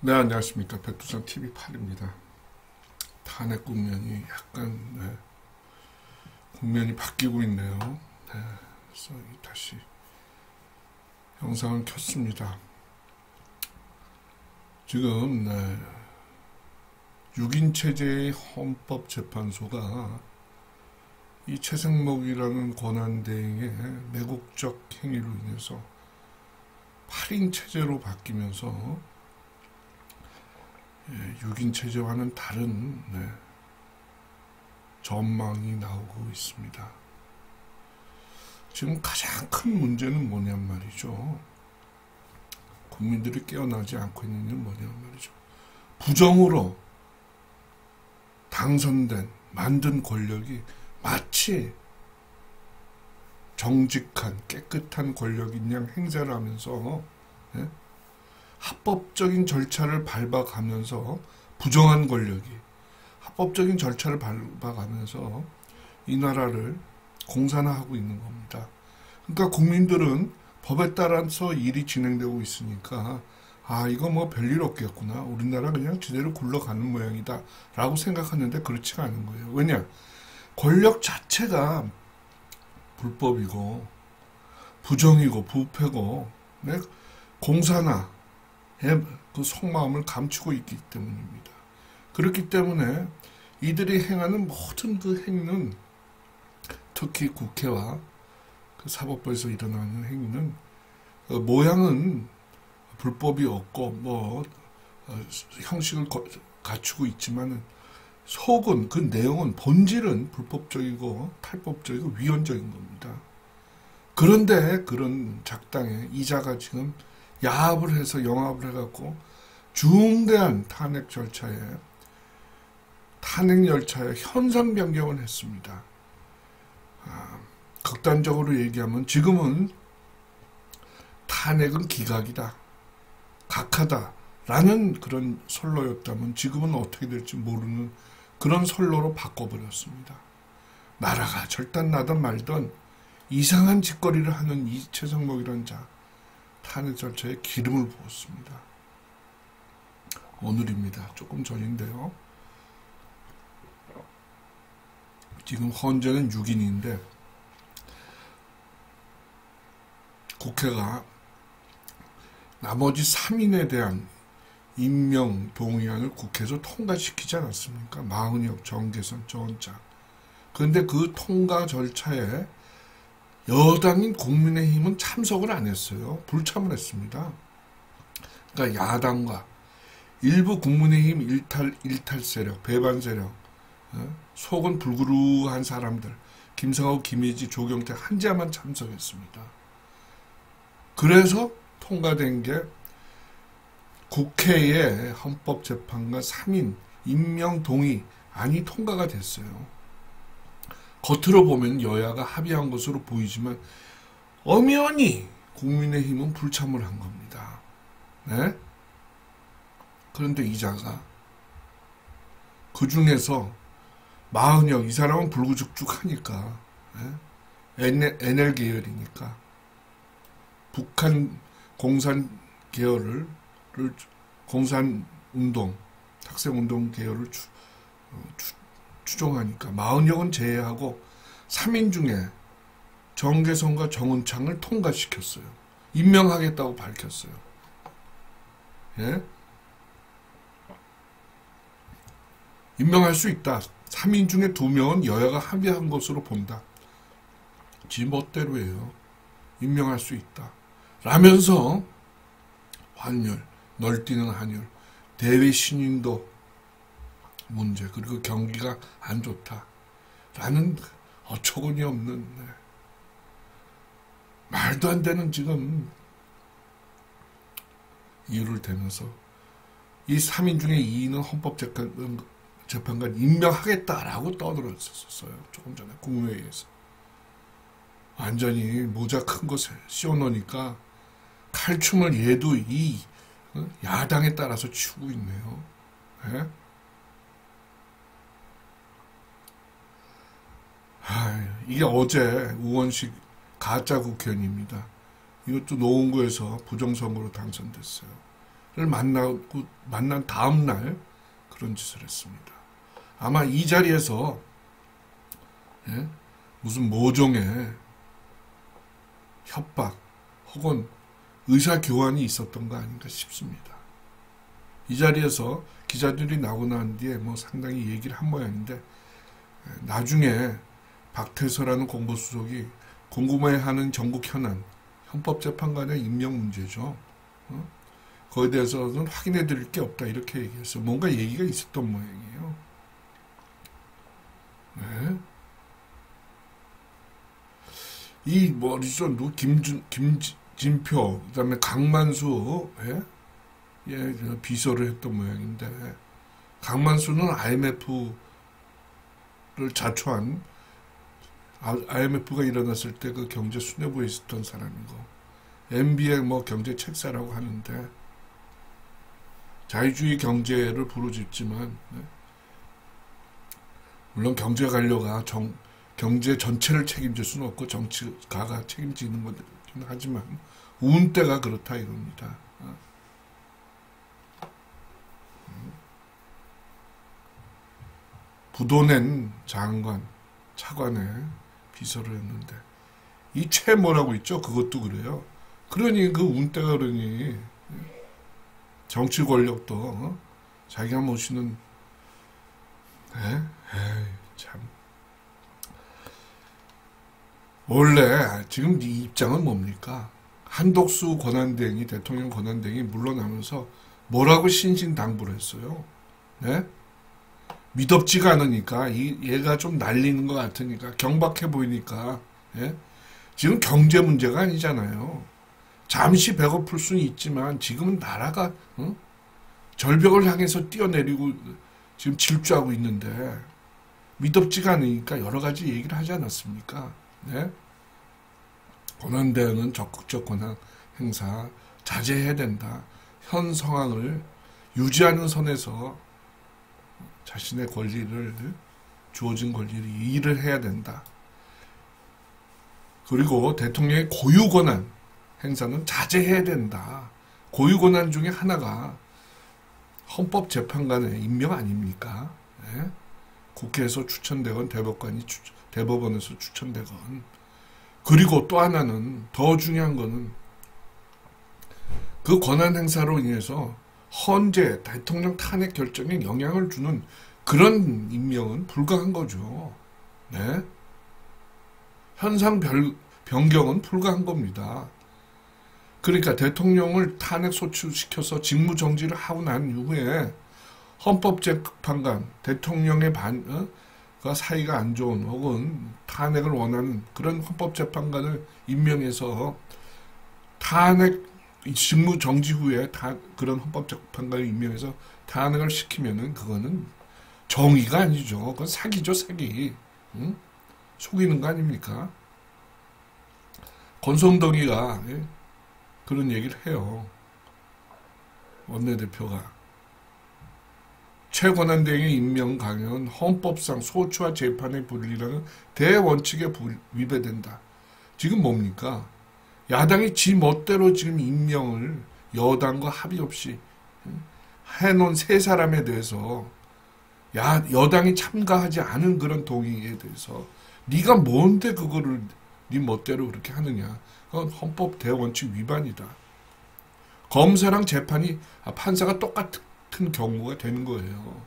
네, 안녕하십니까. 백두산 TV8입니다. 탄핵 국면이 약간, 국면이 바뀌고 있네요. 네, 그래서 다시 영상을 켰습니다. 지금, 6인 체제의 헌법재판소가 이 최승목이라는 권한대행의 매국적 행위로 인해서 8인 체제로 바뀌면서 6인 체제와는 다른 전망이 나오고 있습니다. 지금 가장 큰 문제는 뭐냔 말이죠. 국민들이 깨어나지 않고 있는 일은 뭐냔 말이죠. 부정으로 당선된, 만든 권력이 마치 정직한, 깨끗한 권력인 양 행세를 하면서 합법적인 절차를 밟아가면서 부정한 권력이 합법적인 절차를 밟아가면서 이 나라를 공산화하고 있는 겁니다. 그러니까 국민들은 법에 따라서 일이 진행되고 있으니까 이거 뭐 별일 없겠구나. 우리나라 그냥 제대로 굴러가는 모양이다 라고 생각하는데 그렇지가 않은 거예요. 왜냐? 권력 자체가 불법이고 부정이고 부패고 공산화 그 속마음을 감추고 있기 때문입니다. 그렇기 때문에 이들이 행하는 모든 그 행위는, 특히 국회와 그 사법부에서 일어나는 행위는 모양은 불법이 없고 형식을 갖추고 있지만은 속은, 그 내용은, 본질은 불법적이고 탈법적이고 위헌적인 겁니다. 그런데 그런 작당에 이자가 지금 야합을 해서 영합을 해갖고 중대한 탄핵 열차에 현상 변경을 했습니다. 극단적으로 얘기하면 지금은 탄핵은 기각이다, 각하다 라는 그런 선로였다면 지금은 어떻게 될지 모르는 그런 선로로 바꿔버렸습니다. 나라가 절단나든 말든 이상한 짓거리를 하는 이 최승목이라는 자, 탄핵 절차에 기름을 부었습니다. 오늘입니다. 조금 전인데요. 지금 헌재는 6인인데 국회가 나머지 3인에 대한 임명 동의안을 국회에서 통과시키지 않았습니까? 마흔혁, 정계선, 정원장. 그런데 그 통과 절차에 여당인 국민의힘은 참석을 안 했어요. 불참을 했습니다. 그러니까 야당과 일부 국민의힘 일탈 세력, 배반 세력, 속은 불구루한 사람들, 김성호, 김혜지, 조경태, 한자만 참석했습니다. 그래서 통과된 게 국회의 헌법재판관 3인 임명 동의안이 통과가 됐어요. 겉으로 보면 여야가 합의한 것으로 보이지만 엄연히 국민의힘은 불참을 한 겁니다. 그런데 이자가 그 중에서 마흔혁, 이 사람은 불구죽죽하니까 NL 계열이니까 북한 공산 계열을 공산운동, 학생운동 계열을 추종하니까 마흔혁은 제외하고 3인 중에 정계선과 정은창을 통과시켰어요. 임명하겠다고 밝혔어요. 임명할 수 있다. 3인 중에 2명은 여야가 합의한 것으로 본다. 지 멋대로예요. 임명할 수 있다. 라면서 환율, 널뛰는 환율, 대외 신인도 문제, 그리고 경기가 안 좋다 라는 어처구니 없는 말도 안 되는 지금 이유를 대면서 이 3인 중에 2인은 헌법재판관 임명하겠다라고 떠들었었어요. 조금 전에 국무회의에서. 완전히 모자 큰 거 씌워놓으니까 칼춤을 얘도 이 야당에 따라서 추고 있네요. 이게 어제 우원식 가짜 국회의원입니다. 이것도 노원구에서 부정선거로 당선됐어요. 만난 다음 날 그런 짓을 했습니다. 아마 이 자리에서 무슨 모종의 협박 혹은 의사 교환이 있었던 거 아닌가 싶습니다. 이 자리에서 기자들이 나오고 난 뒤에 뭐 상당히 얘기를 한 모양인데, 나중에 박태서라는 공보수석이 궁금해하는 전국 현안, 헌법재판관의 임명 문제죠. 거기에 대해서는 확인해 드릴 게 없다 이렇게 얘기했어요. 뭔가 얘기가 있었던 모양이에요. 네. 이 뭐죠? 김진표, 그다음에 강만수, 비서를 했던 모양인데, 강만수는 IMF를 자초한, IMF가 일어났을 때 그 경제 수뇌부에 있었던 사람이고, MB의 뭐 경제 책사라고 하는데, 자유주의 경제를 부르짖지만, 물론 경제 관료가 경제 전체를 책임질 수는 없고 정치가가 책임지는 거긴 하지만 운때가 그렇다 이겁니다. 부도낸 장관, 차관의 비서를 했는데, 이 최모라고 있죠? 그것도 그래요. 그러니 그 운때가 그러니 정치 권력도 자기가 모시는 참. 원래 지금 이 입장은 뭡니까? 한덕수 권한대행이, 대통령 권한대행이 물러나면서 뭐라고 신신당부를 했어요? 네? 미덥지가 않으니까, 얘가 좀 날리는 것 같으니까, 경박해 보이니까, 지금 경제 문제가 아니잖아요. 잠시 배고플 수는 있지만 지금은 나라가 절벽을 향해서 뛰어내리고 지금 질주하고 있는데, 미덥지가 않으니까 여러 가지 얘기를 하지 않았습니까? 네? 권한대행은 적극적 권한 행사 자제해야 된다. 현 상황을 유지하는 선에서 자신의 권리를, 주어진 권리를 이의를 해야 된다. 그리고 대통령의 고유 권한 행사는 자제해야 된다. 고유 권한 중에 하나가 헌법재판관의 임명 아닙니까? 네? 국회에서 추천되건 대법원에서 추천되건. 그리고 또 하나는, 더 중요한 거는 그 권한 행사로 인해서 헌재 대통령 탄핵 결정에 영향을 주는 그런 임명은 불가한 거죠. 네? 현상 변경은 불가한 겁니다. 그러니까 대통령을 탄핵 소추시켜서 직무정지를 하고 난 이후에 헌법재판관, 대통령의 사이가 안 좋은 혹은 탄핵을 원하는 그런 헌법재판관을 임명해서 탄핵 직무정지 후에 그런 헌법재판관을 임명해서 탄핵을 시키면은 그거는 정의가 아니죠. 그건 사기죠, 사기. 응? 속이는 거 아닙니까? 권성동이가 그런 얘기를 해요. 원내대표가. 최권한대행의 임명 강행은 헌법상 소추와 재판의 분리라는 대원칙에 위배된다. 지금 뭡니까? 야당이 지 멋대로 지금 임명을 여당과 합의 없이 해놓은 세 사람에 대해서 여당이 참가하지 않은 그런 동의에 대해서 네가 뭔데 그거를 네 멋대로 그렇게 하느냐. 그건 헌법 대원칙 위반이다. 검사랑 재판이 판사가 똑같은 경우가 되는 거예요.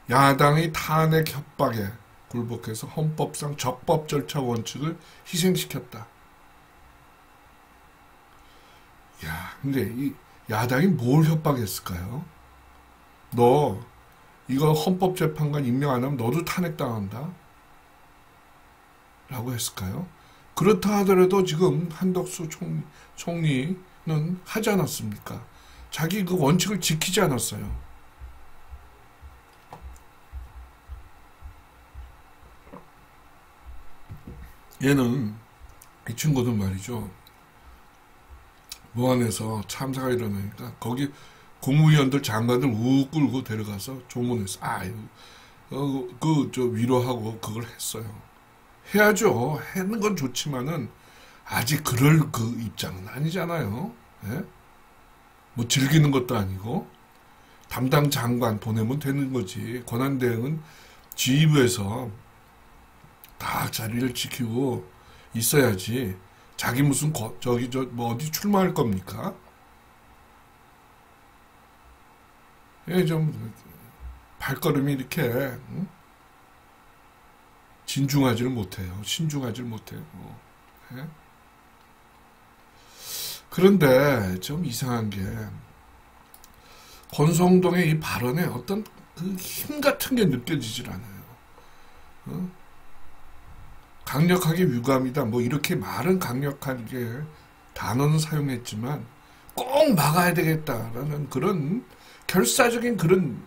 야당이 탄핵 협박에 굴복해서 헌법상 적법 절차 원칙을 희생시켰다. 근데 이 야당이 뭘 협박했을까요? 너 이거 헌법재판관 임명 안 하면 너도 탄핵당한다? 라고 했을까요? 그렇다 하더라도 지금 한덕수 총리는 하지 않았습니까? 자기 그 원칙을 지키지 않았어요. 얘는, 이 친구는 말이죠. 무안에서 참사가 일어나니까 거기 국무위원들 장관들 우 끌고 데려가서 조문해서 위로하고 그걸 했어요. 해야죠. 하는 건 좋지만은 아직 그럴 그 입장은 아니잖아요. 예? 뭐 즐기는 것도 아니고 담당 장관 보내면 되는 거지. 권한대행은 지휘부에서 다 자리를 지키고 있어야지. 자기 무슨 뭐 어디 출마할 겁니까? 예, 좀 발걸음이 이렇게 진중하지를 못해요. 신중하지를 못해요. 예? 그런데 좀 이상한 게 권성동의 이 발언에 어떤 그 힘 같은 게 느껴지질 않아요. 어? 강력하게 유감이다. 뭐 이렇게 말은 강력하게 단어는 사용했지만 꼭 막아야 되겠다라는 그런 결사적인 그런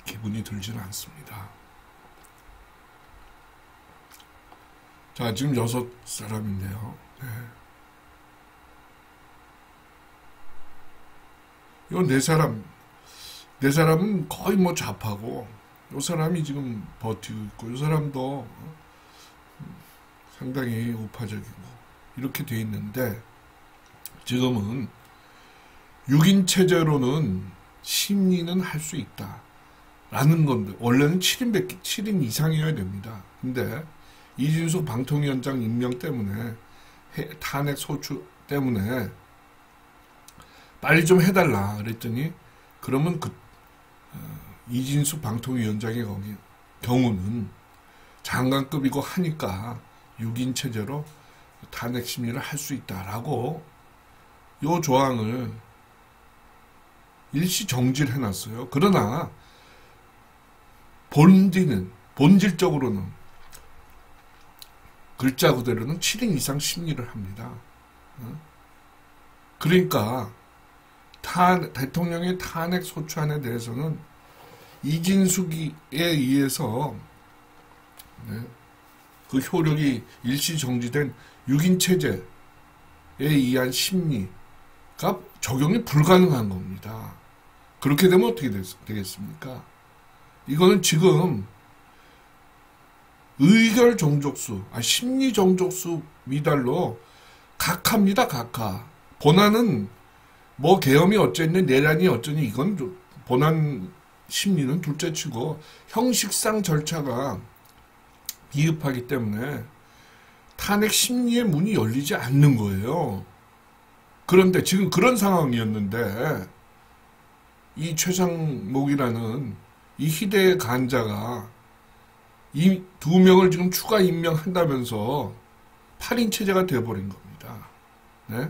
기분이 들지는 않습니다. 자, 지금 6사람인데요. 네. 요 4사람은 거의 뭐 좌파고, 요 사람이 지금 버티고 있고, 요 사람도 상당히 우파적이고, 이렇게 돼 있는데, 지금은 6인 체제로는 심리는 할 수 있다. 라는 건데, 원래는 7인 이상이어야 됩니다. 근데, 이진숙 방통위원장 임명 때문에, 탄핵 소추 때문에, 빨리 좀 해달라. 그랬더니, 그러면 이진숙 방통위원장의 경우는 장관급이고 하니까 6인 체제로 탄핵 심리를 할 수 있다라고 요 조항을 일시 정지를 해놨어요. 그러나 본질적으로는 글자 그대로는 7인 이상 심리를 합니다. 그러니까 대통령의 탄핵 소추안에 대해서는 이진숙에 의해서 그 효력이 일시 정지된 6인 체제에 의한 심리가 적용이 불가능한 겁니다. 그렇게 되면 어떻게 되겠습니까? 이거는 지금 의결 정족수, 심리 정족수 미달로 각하입니다. 각하. 본안은 뭐 계엄이 어쨌니 내란이 어쩌니 이건 본안 심리는 둘째치고 형식상 절차가 비흡하기 때문에 탄핵 심리의 문이 열리지 않는 거예요. 그런데 지금 그런 상황이었는데 이 최상목이라는 이 희대의 간자가 이 2명을 지금 추가 임명한다면서 8인 체제가 돼버린 겁니다. 네?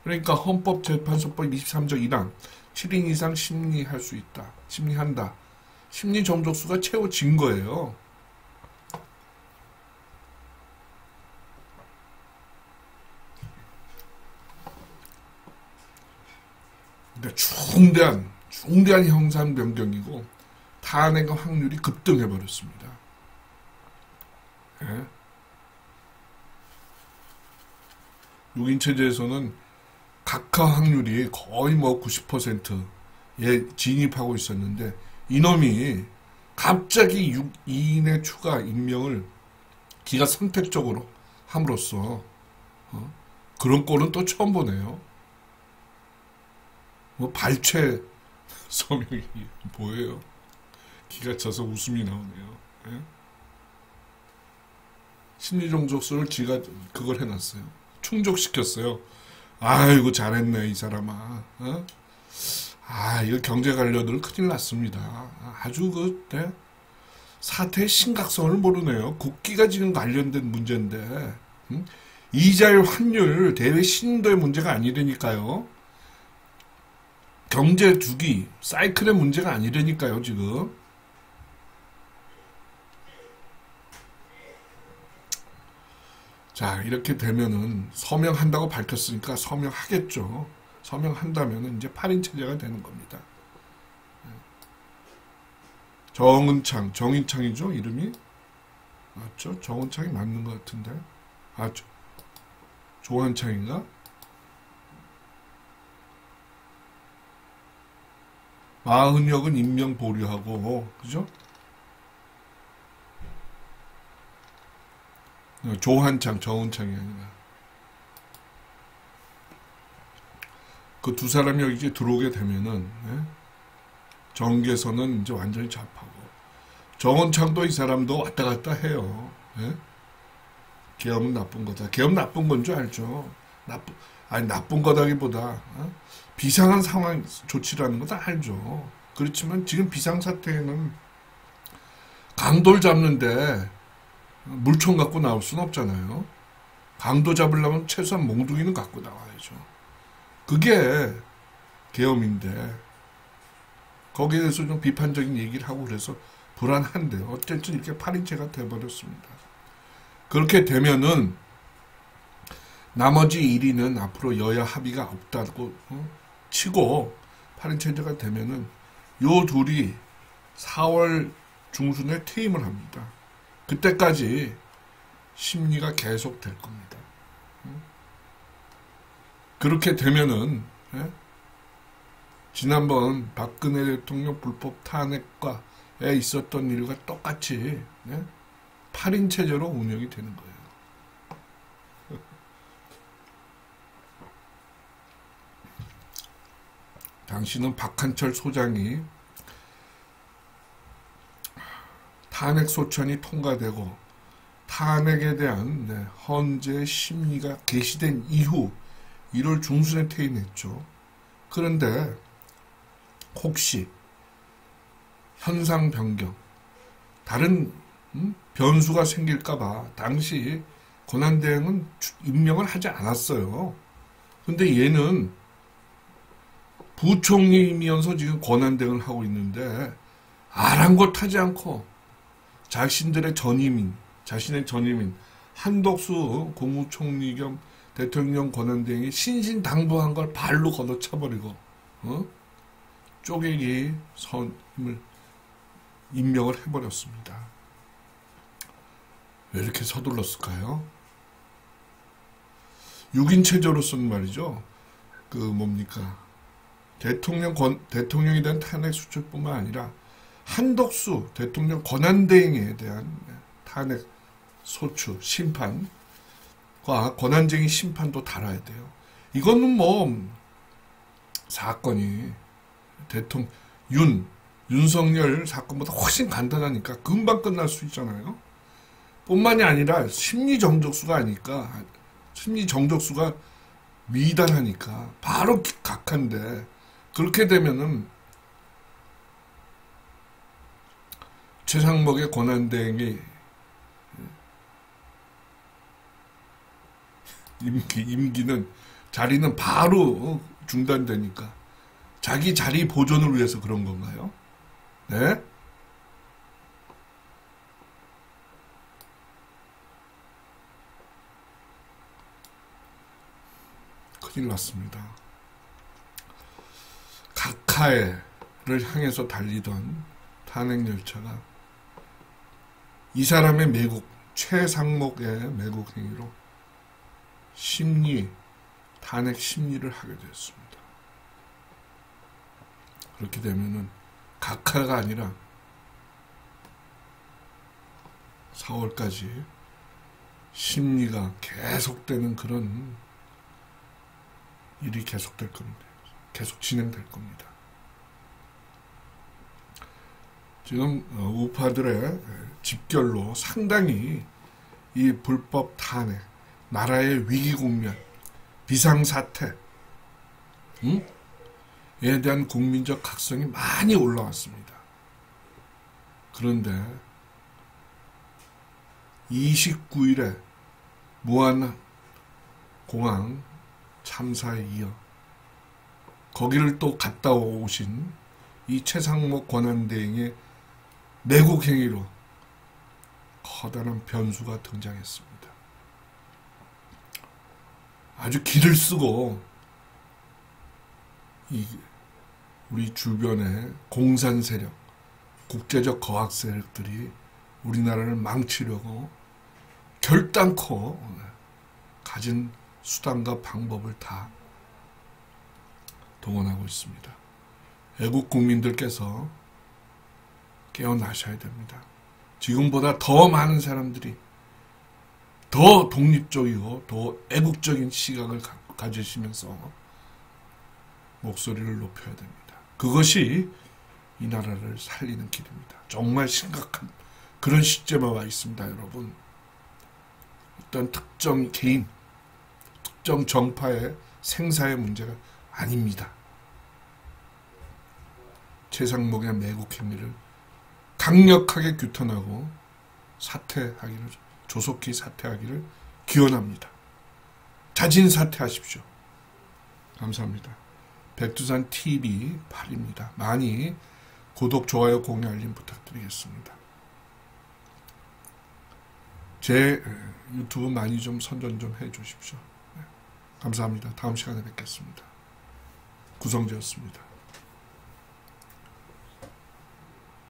그러니까 헌법재판소법 23조 1항 7인 이상 심리할 수 있다. 심리한다. 심리 정족수가 채워진 거예요. 그러니까 중대한 형상 변경이고 탄핵 확률이 급등해버렸습니다. 예? 6인 체제에서는 각하 확률이 거의 뭐 90%에 진입하고 있었는데 이놈이 갑자기 2인의 추가 임명을 기가 선택적으로 함으로써 그런 꼴은 또 처음 보네요. 뭐 발췌 서명이 뭐예요? 기가 차서 웃음이 나오네요. 예? 심리종족수를 지가 그걸 해놨어요. 충족시켰어요. 아이고 잘했네 이 사람아. 어? 이거 경제 관료들 큰일 났습니다. 아주 사태의 심각성을 모르네요. 국기가 지금 관련된 문제인데 이자율 환율 대외 신도의 문제가 아니라니까요. 경제 주기 사이클의 문제가 아니라니까요 지금. 자, 이렇게 되면은 서명한다고 밝혔으니까 서명하겠죠. 서명한다면은 이제 8인 체제가 되는 겁니다. 정인창이죠, 이름이? 맞죠? 정은창이 맞는 것 같은데. 조한창인가? 마흔역은 임명 보류하고, 그죠? 조한창, 정운창이 아니라. 그 두 사람이 여기 이제 들어오게 되면은, 예? 정계선은 이제 완전히 잡하고, 정운창도 이 사람도 왔다 갔다 해요. 예? 계엄은 나쁜 거다. 계엄 나쁜 건 줄 알죠. 나쁜 거다기보다, 비상한 상황 조치라는 거 다 알죠. 그렇지만 지금 비상사태에는 강도를 잡는데 물총 갖고 나올 수는 없잖아요. 강도 잡으려면 최소한 몽둥이는 갖고 나와야죠. 그게 계엄인데 거기에 대해서 좀 비판적인 얘기를 하고 그래서 불안한데 어쨌든 이렇게 8인체가 돼버렸습니다. 그렇게 되면은 나머지 1위는 앞으로 여야 합의가 없다고 치고 8인체제가 되면은 요 둘이 4월 중순에 퇴임을 합니다. 그때까지 심리가 계속 될 겁니다. 그렇게 되면은 지난번 박근혜 대통령 불법 탄핵과에 있었던 일과 똑같이 8인 체제로 운영이 되는 거예요. 당시는 박한철 소장이 탄핵 소천이 통과되고 탄핵에 대한 헌재 심리가 개시된 이후 1월 중순에 퇴임했죠. 그런데 혹시 현상 변경, 다른 변수가 생길까봐 당시 권한대행은 임명을 하지 않았어요. 근데 얘는 부총리이면서 지금 권한대행을 하고 있는데 아랑곳하지 않고 자신의 전임인 한덕수 국무총리 겸 대통령 권한대행이 신신당부한 걸 발로 걷어차버리고 쪼개기 선임을 임명을 해버렸습니다. 왜 이렇게 서둘렀을까요? 6인 체제로서는 말이죠. 대통령에 대한 탄핵 수출뿐만 아니라 한덕수 대통령 권한대행에 대한 탄핵 소추 심판과 권한쟁의 심판도 달아야 돼요. 이거는 사건이 윤석열 사건보다 훨씬 간단하니까 금방 끝날 수 있잖아요. 뿐만이 아니라 심리 정적수가 미달하니까 바로 각한데 그렇게 되면은 최상목의 권한대행이 자리는 바로 중단되니까 자기 자리 보존을 위해서 그런 건가요? 네? 큰일 났습니다. 각하를 향해서 달리던 탄핵 열차가 이 사람의 최상목의 매국 행위로 탄핵 심리를 하게 됐습니다. 그렇게 되면은 각하가 아니라 4월까지 심리가 계속되는 그런 일이 계속될 겁니다. 계속 진행될 겁니다. 지금 우파들의 집결로 상당히 이 불법 탄핵, 나라의 위기 국면, 비상사태, 에 대한 국민적 각성이 많이 올라왔습니다. 그런데 29일에 무안공항 참사에 이어 거기를 또 갔다 오신 이 최상목 권한대행의 내국 행위로 커다란 변수가 등장했습니다. 아주 기를 쓰고 우리 주변의 공산 세력, 국제적 거악 세력들이 우리나라를 망치려고 결단코 가진 수단과 방법을 다 동원하고 있습니다. 애국 국민들께서 깨어나셔야 됩니다. 지금보다 더 많은 사람들이 더 독립적이고 더 애국적인 시각을 가지시면서 목소리를 높여야 됩니다. 그것이 이 나라를 살리는 길입니다. 정말 심각한 그런 시점에 와 있습니다, 여러분. 어떤 특정 개인, 특정 정파의 생사의 문제가 아닙니다. 최상목의 매국 행위를 강력하게 규탄하고 사퇴하기를, 조속히 사퇴하기를 기원합니다. 자진 사퇴하십시오. 감사합니다. 백두산 TV 8입니다. 많이 구독, 좋아요, 공유, 알림 부탁드리겠습니다. 제 유튜브 많이 좀 선전 좀 해주십시오. 감사합니다. 다음 시간에 뵙겠습니다. 구성재였습니다.